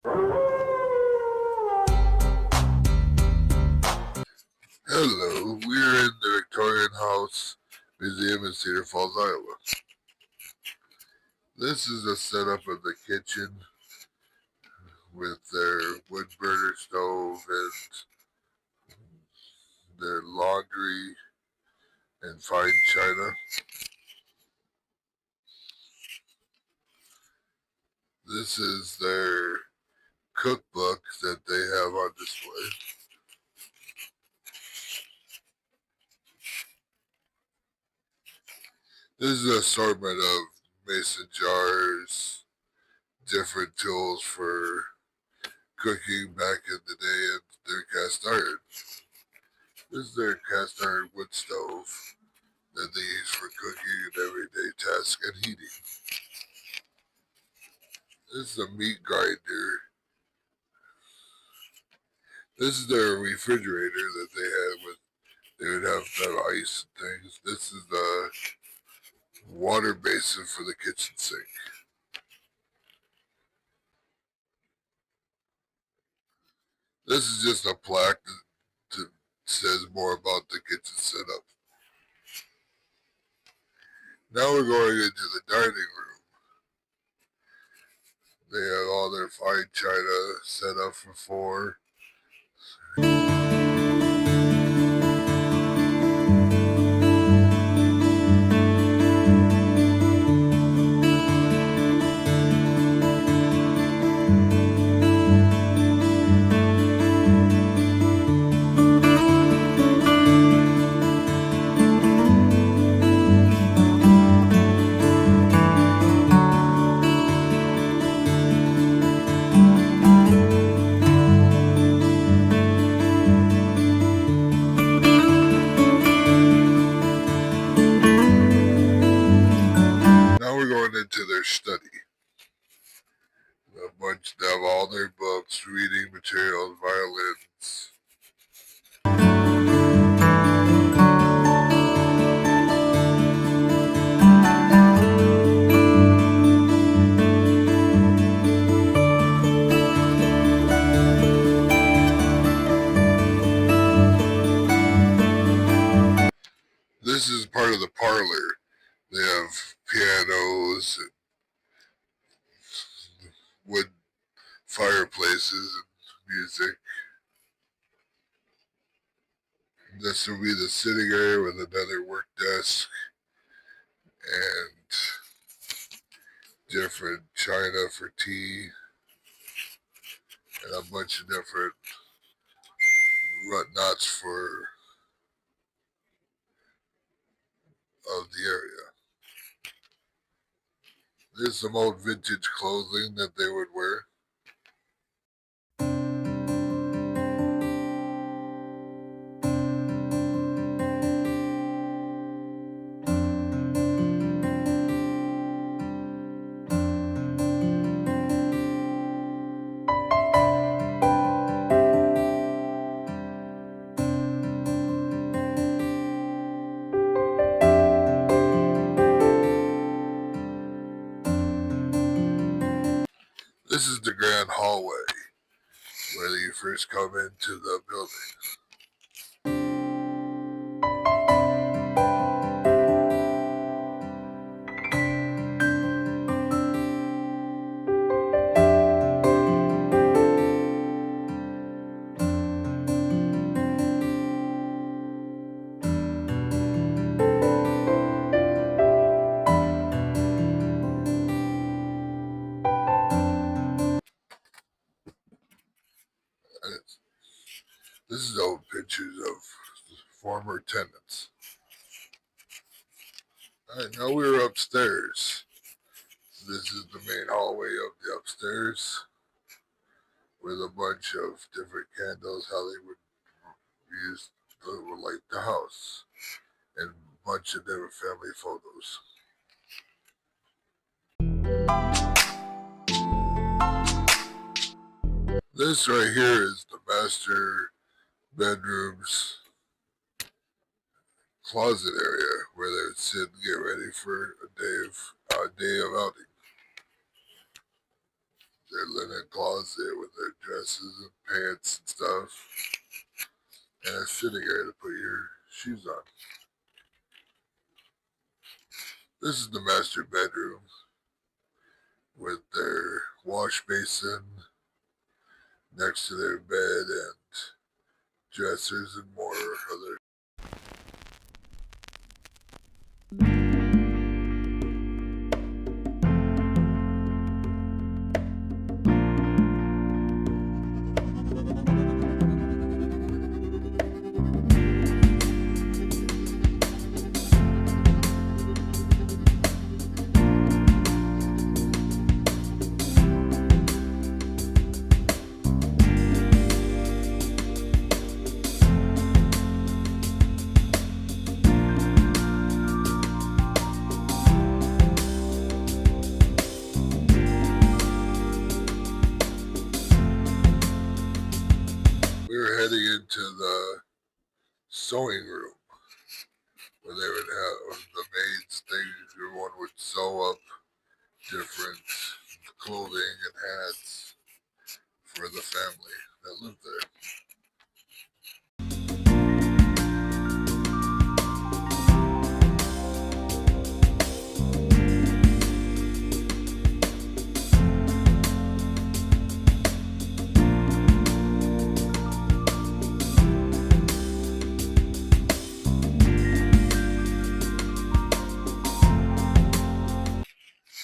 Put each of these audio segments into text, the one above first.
Hello, we're in the Victorian House Museum in Cedar Falls, Iowa. This is a setup of the kitchen with their wood burner stove and their laundry and fine china. This is their cookbook that they have on display. This is an assortment of mason jars, different tools for cooking back in the day, and their cast iron. This is their cast iron wood stove that they use for cooking and everyday tasks and heating. This is a meat grinder. This is their refrigerator that they would have ice and things. This is the water basin for the kitchen sink. This is just a plaque that says more about the kitchen setup. Now we're going into the dining room. They have all their fine china set up for four. Now we're going into their study. They have all their books, reading materials, violins. This is part of the parlor. They have pianos and wood fireplaces and music. This will be the sitting area with another work desk and different china for tea and a bunch of different whatnots of the area. There's some old vintage clothing that they would wear. This is the grand hallway where you first come into the building. This is old pictures of former tenants. Alright, now we're upstairs. This is the main hallway of the upstairs with a bunch of different candles, how they would use to light the house, and a bunch of different family photos. This right here is the master bedroom's closet area where they would sit and get ready for a day of outing. their linen closet with their dresses and pants and stuff, and a sitting area to put your shoes on. This is the master bedroom with their wash basin next to their bed and dressers and more other. We were heading into the sewing room where they would have the maids, everyone would sew up different clothing and hats for the family that lived there.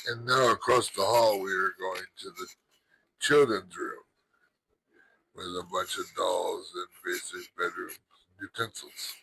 And now across the hall, we are going to the children's room with a bunch of dolls and basic bedroom utensils.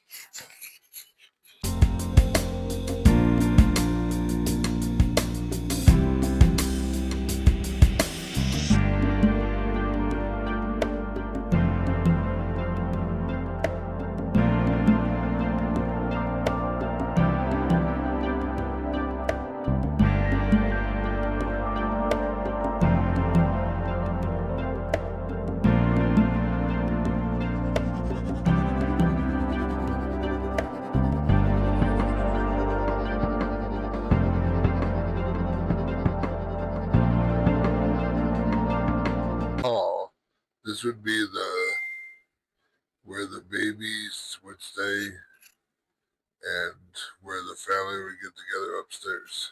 Hall. This would be where the babies would stay and where the family would get together upstairs.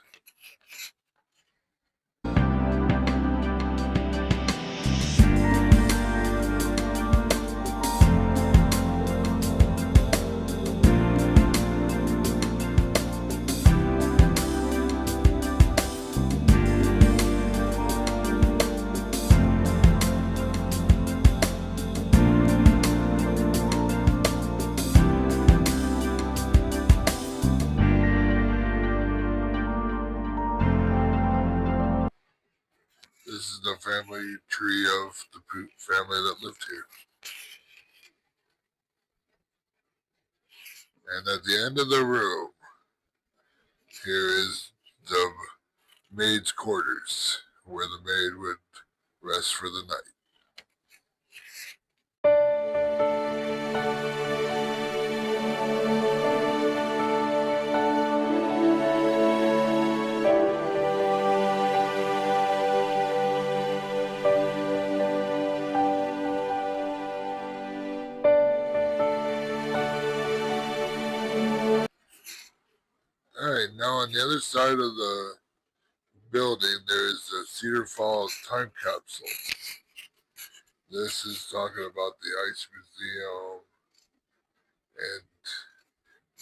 This is the family tree of the family that lived here. And at the end of the room, here is the maid's quarters, where the maid would rest for the night. Alright, now on the other side of the building, there is the Cedar Falls time capsule. This is talking about the Ice Museum and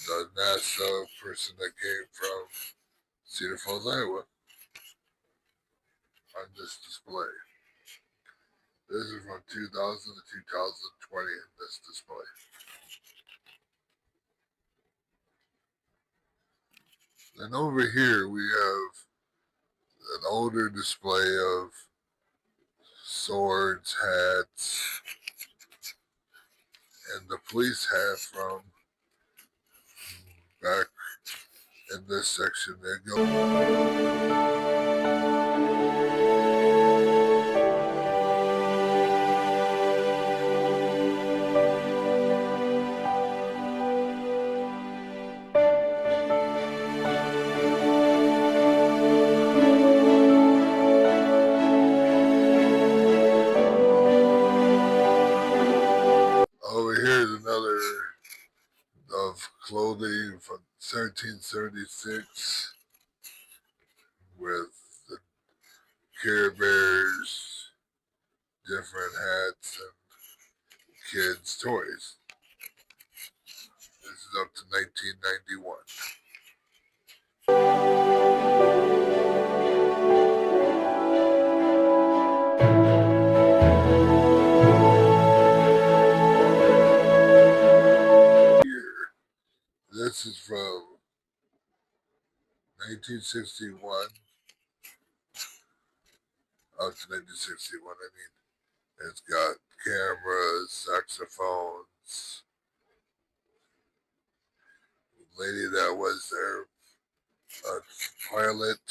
the NASA person that came from Cedar Falls, Iowa, on this display. This is from 2000 to 2020 in this display. Then over here we have an older display of swords, hats, and the police hat from back in this section. They go. clothing from 1776 with the Care Bears, different hats, and kids' toys. This is up to 1991. Here, this is from 1961 up to 1961. I mean, it's got cameras, saxophones. The lady that was there, a pilot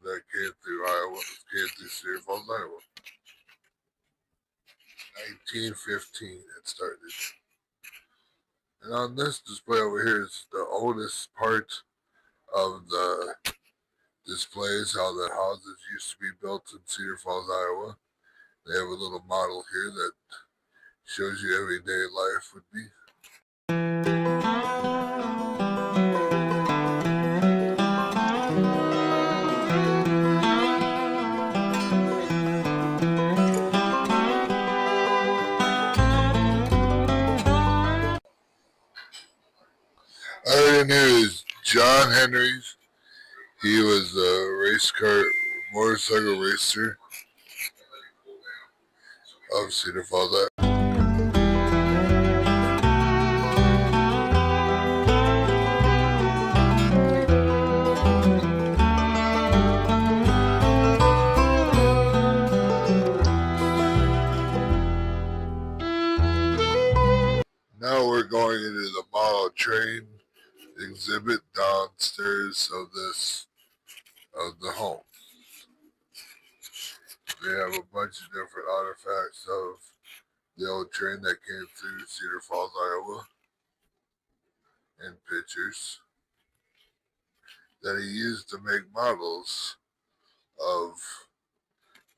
that came through Iowa, came through Cedar Falls, Iowa. 1915 it started. And on this display over here is the oldest part of the displays, how the houses used to be built in Cedar Falls, Iowa. They have a little model here that shows you everyday life would be. Other than here is John Henry's. He was a race car, motorcycle racer of Cedar Falls, Iowa. Now we're going into the model train exhibit downstairs of the home. They have a bunch of different artifacts of the old train that came through Cedar Falls, Iowa, and pictures that he used to make models of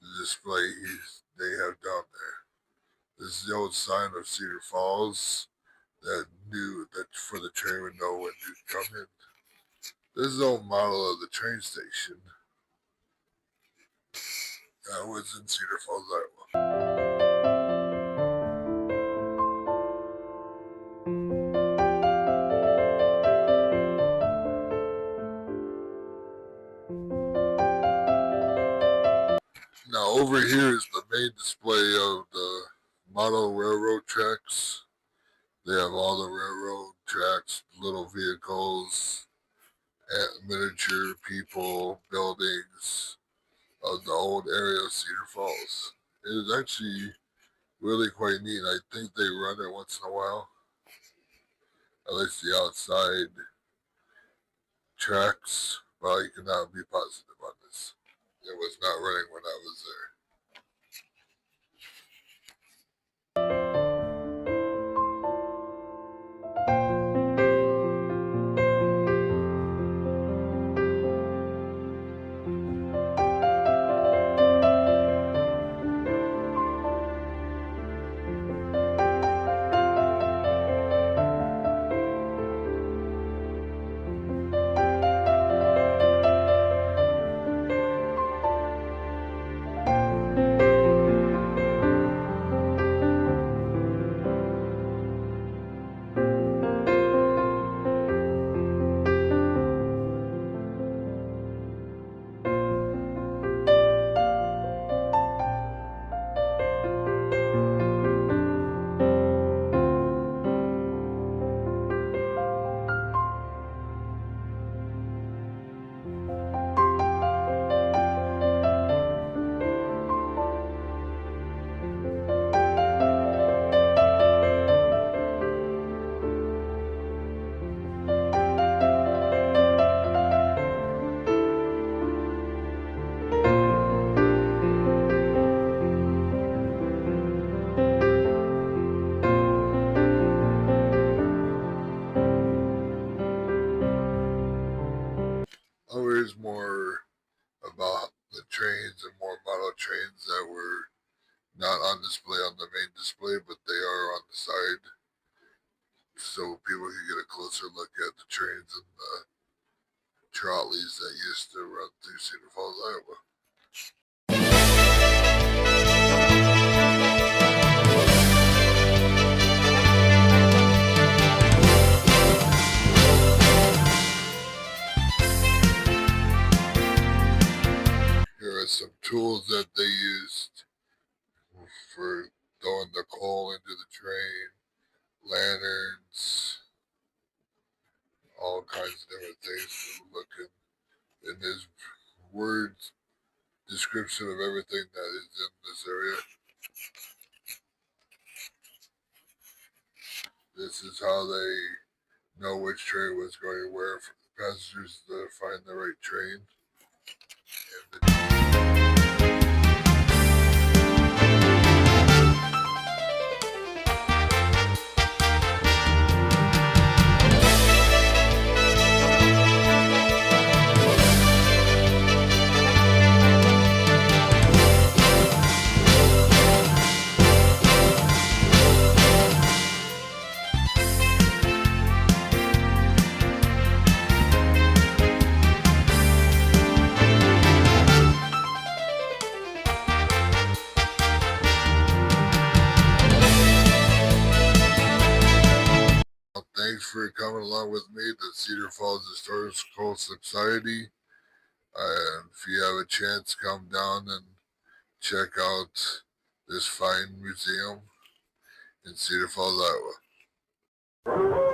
the display they have down there. This is the old sign of Cedar Falls that knew that for the train would know when to come in. This is the old model of the train station that was in Cedar Falls, Iowa. Now over here is the main display of the model railroad tracks. They have all the railroad tracks, little vehicles, miniature people, buildings of the old area of Cedar Falls. It is actually really quite neat. I think they run it once in a while. At least the outside tracks, but I cannot be positive on this. It was not running when I was there. Here's more about the trains and more model trains that were not on display on the main display, but they are on the side so people can get a closer look at the trains and the trolleys that used to run through Cedar Falls, Iowa. Here are some tools that they used for throwing the coal into the train, lanterns, all kinds of different things to look in this word description of everything that is in this area. This is how they know which train was going where for the passengers to find the right train. Thanks for coming along with me to Cedar Falls Historical Society. If you have a chance, come down and check out this fine museum in Cedar Falls, Iowa.